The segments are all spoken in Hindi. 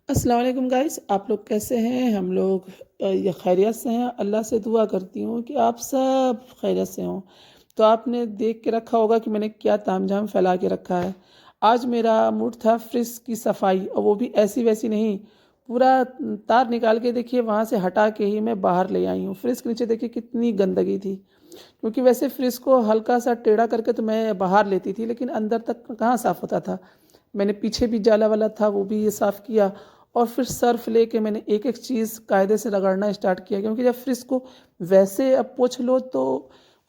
अस्सलाम वालेकुम गाइस, आप लोग कैसे हैं? हम लोग ये खैरियत से हैं। अल्लाह से दुआ करती हूँ कि आप सब खैरियत से हों। तो आपने देख के रखा होगा कि मैंने क्या तामझाम फैला के रखा है। आज मेरा मूड था फ्रिज की सफाई, और वो भी ऐसी वैसी नहीं, पूरा तार निकाल के देखिए वहाँ से हटा के ही मैं बाहर ले आई हूँ। फ्रिज के नीचे देखिए कितनी गंदगी थी, क्योंकि वैसे फ्रिज को हल्का सा टेढ़ा करके तो मैं बाहर लेती थी, लेकिन अंदर तक कहाँ साफ़ होता था। मैंने पीछे भी जाला वाला था वो भी ये साफ़ किया, और फिर सर्फ लेके मैंने एक एक चीज़ कायदे से रगड़ना स्टार्ट किया, क्योंकि जब फ्रिज को वैसे अब पोंछ लो तो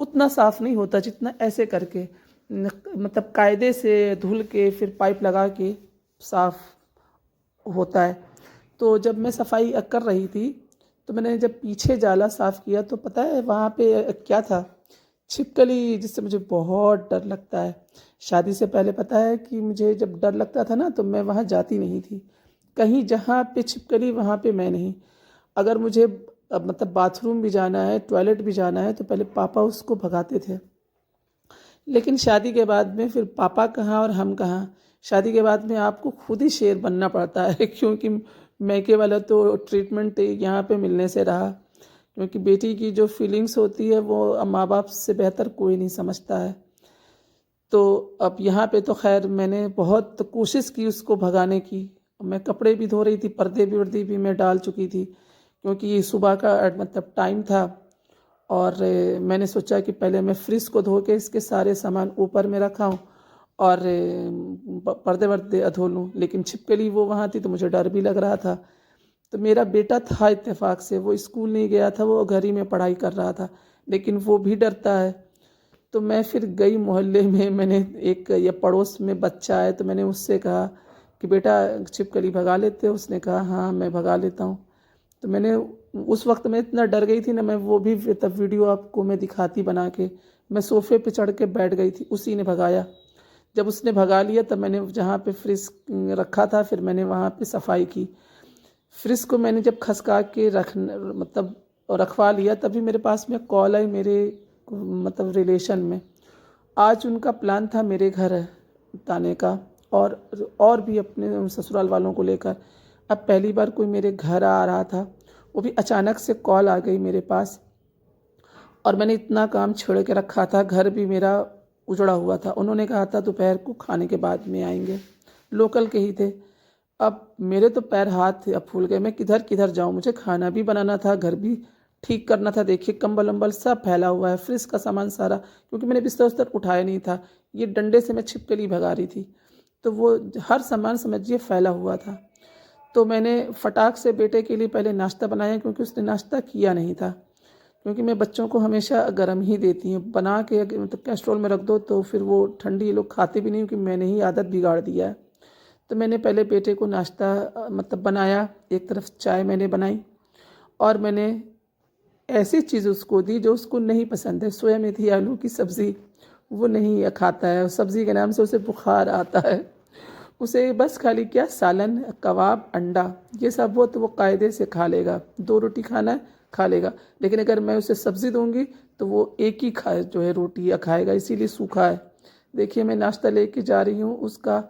उतना साफ़ नहीं होता जितना ऐसे करके मतलब कायदे से धुल के फिर पाइप लगा के साफ़ होता है। तो जब मैं सफाई कर रही थी, तो मैंने जब पीछे जाला साफ़ किया तो पता है वहाँ पे क्या था? छिपकली, जिससे मुझे बहुत डर लगता है। शादी से पहले पता है कि मुझे जब डर लगता था ना तो मैं वहाँ जाती नहीं थी। कहीं जहाँ पे छिपकली वहाँ पे मैं नहीं। अगर मुझे मतलब बाथरूम भी जाना है, टॉयलेट भी जाना है, तो पहले पापा उसको भगाते थे। लेकिन शादी के बाद में फिर पापा कहाँ और हम कहाँ। शादी के बाद में आपको खुद ही शेर बनना पड़ता है क्योंकि मैके वाला तो ट्रीटमेंट यहाँ पे मिलने से रहा। क्योंकि बेटी की जो फीलिंग्स होती है वो माँ बाप से बेहतर कोई नहीं समझता है। तो अब यहाँ पे तो खैर मैंने बहुत कोशिश की उसको भगाने की। मैं कपड़े भी धो रही थी, पर्दे भी वर्दी भी मैं डाल चुकी थी, क्योंकि ये सुबह का मतलब टाइम था। और मैंने सोचा कि पहले मैं फ्रिज को धो के इसके सारे सामान ऊपर में रखा हूँ और पर्दे वर्दे धो लूँ। लेकिन छिपकली वो वहाँ थी तो मुझे डर भी लग रहा था। तो मेरा बेटा था, इत्तेफाक से वो स्कूल नहीं गया था, वो घर ही में पढ़ाई कर रहा था, लेकिन वो भी डरता है। तो मैं फिर गई मोहल्ले में, मैंने एक ये पड़ोस में बच्चा है तो मैंने उससे कहा कि बेटा छिपकली भगा लेते हो? उसने कहा हाँ मैं भगा लेता हूँ। तो मैंने उस वक्त मैं इतना डर गई थी ना, मैं वो भी तब वीडियो आपको मैं दिखाती बना के। मैं सोफे पे चढ़ के बैठ गई थी, उसी ने भगाया। जब उसने भगा लिया तब मैंने जहाँ पे फ्रिज रखा था फिर मैंने वहाँ पे सफाई की। फ्रिज को मैंने जब खसका के मतलब रखवा लिया, तभी मेरे पास में कॉल आई मेरे मतलब रिलेशन में। आज उनका प्लान था मेरे घर आने का, और भी अपने ससुराल वालों को लेकर। अब पहली बार कोई मेरे घर आ रहा था, वो भी अचानक से कॉल आ गई मेरे पास। और मैंने इतना काम छोड़ के रखा था, घर भी मेरा उजड़ा हुआ था। उन्होंने कहा था दोपहर को खाने के बाद में आएंगे, लोकल के ही थे। अब मेरे तो पैर हाथ फूल गए, मैं किधर किधर जाऊं? मुझे खाना भी बनाना था, घर भी ठीक करना था। देखिए कंबल वम्बल सब फैला हुआ है, फ्रिज का सामान सारा, क्योंकि मैंने बिस्तर उस्तर उठाया नहीं था। ये डंडे से मैं छिपकली भगा रही थी, तो वो हर सामान समझिए फैला हुआ था। तो मैंने फटाक से बेटे के लिए पहले नाश्ता बनाया, क्योंकि उसने नाश्ता किया नहीं था। क्योंकि मैं बच्चों को हमेशा गर्म ही देती हूँ बना के, मतलब कैस्ट्रोल में रख दो तो फिर वो ठंडी ये लोग खाते भी नहीं, क्योंकि मैंने ही आदत बिगाड़ दिया है। तो मैंने पहले बेटे को नाश्ता मतलब बनाया, एक तरफ चाय मैंने बनाई, और मैंने ऐसी चीज़ उसको दी जो उसको नहीं पसंद है। सोया मेथी आलू की सब्ज़ी वो नहीं खाता है, सब्ज़ी के नाम से उसे बुखार आता है। उसे बस खाली क्या सालन, कबाब, अंडा, ये सब हो तो वो कायदे से खा लेगा। 2 रोटी खाना है खा लेगा, लेकिन अगर मैं उसे सब्ज़ी दूंगी तो वो एक ही खाए जो है रोटी या खाएगा, इसीलिए सूखा है। देखिए मैं नाश्ता लेके जा रही हूँ, उसका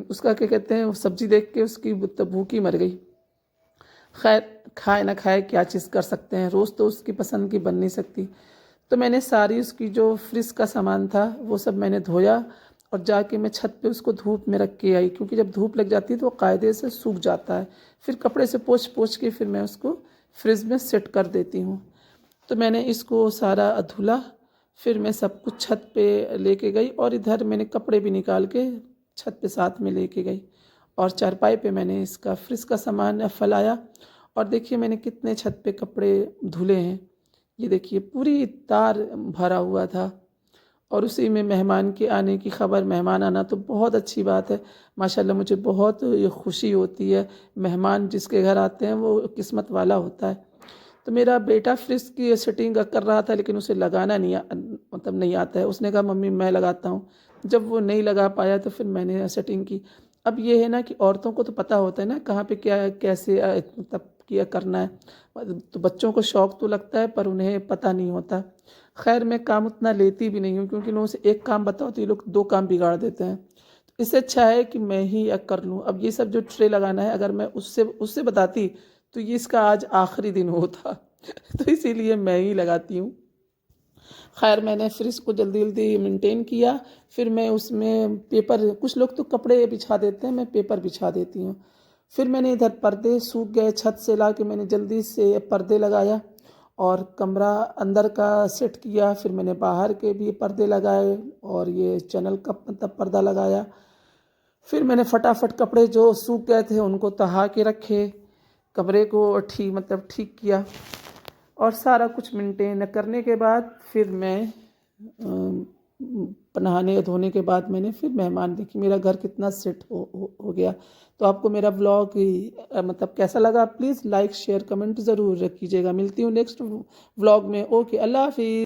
उसका क्या कहते हैं, सब्जी देख के उसकी भूख ही मर गई। खैर, खाए ना खाए क्या चीज़ कर सकते हैं, रोज़ तो उसकी पसंद की बन नहीं सकती। तो मैंने सारी उसकी जो फ्रिज का सामान था वो सब मैंने धोया, और जाके मैं छत पे उसको धूप में रख के आई, क्योंकि जब धूप लग जाती है तो वो कायदे से सूख जाता है। फिर कपड़े से पोंछ पोंछ के फिर मैं उसको फ्रिज में सेट कर देती हूँ। तो मैंने इसको सारा धुला, फिर मैं सब कुछ छत पे लेके गई, और इधर मैंने कपड़े भी निकाल के छत पे साथ में लेके गई, और चारपाई पे मैंने इसका फ्रिज का सामान फैलाया। और देखिए मैंने कितने छत पे कपड़े धुले हैं। ये देखिए पूरी तार भरा हुआ था, और उसी में मेहमान के आने की खबर। मेहमान आना तो बहुत अच्छी बात है, माशाल्लाह मुझे बहुत ये खुशी होती है। मेहमान जिसके घर आते हैं वो किस्मत वाला होता है। तो मेरा बेटा फ्रिज की सेटिंग कर रहा था, लेकिन उसे लगाना मतलब नहीं आता है। उसने कहा मम्मी मैं लगाता हूँ। जब वो नहीं लगा पाया तो फिर मैंने सेटिंग की। अब ये है ना कि औरतों को तो पता होता है ना कहाँ पे क्या कैसे मतलब किया करना है। तो बच्चों को शौक तो लगता है पर उन्हें पता नहीं होता। खैर मैं काम उतना लेती भी नहीं हूँ, क्योंकि लोगों से एक काम बताओ तो ये लोग 2 काम बिगाड़ देते हैं। तो इससे अच्छा है कि मैं ही कर लूँ। अब ये सब जो ट्रे लगाना है, अगर मैं उससे उससे बताती तो ये इसका आज आखिरी दिन होता तो इसीलिए मैं ही लगाती हूँ। खैर मैंने फिर इसको जल्दी जल्दी मेंटेन किया। फिर मैं उसमें पेपर, कुछ लोग तो कपड़े बिछा देते हैं, मैं पेपर बिछा देती हूँ। फिर मैंने इधर पर्दे सूख गए, छत से ला के मैंने जल्दी से पर्दे लगाया और कमरा अंदर का सेट किया। फिर मैंने बाहर के भी पर्दे लगाए और ये चैनल का मतलब पर्दा लगाया। फिर मैंने फटाफट कपड़े जो सूख गए थे उनको तहा के रखे, कमरे को ठीक किया। और सारा कुछ मेंटेन करने के बाद फिर मैं नहाने धोने के बाद मैंने फिर मेहमान देखी, मेरा घर कितना सेट हो गया। तो आपको मेरा व्लॉग कैसा लगा, प्लीज़ लाइक शेयर कमेंट ज़रूर कीजिएगा। मिलती हूँ नेक्स्ट व्लॉग में। ओके, अल्लाह हाफिज़।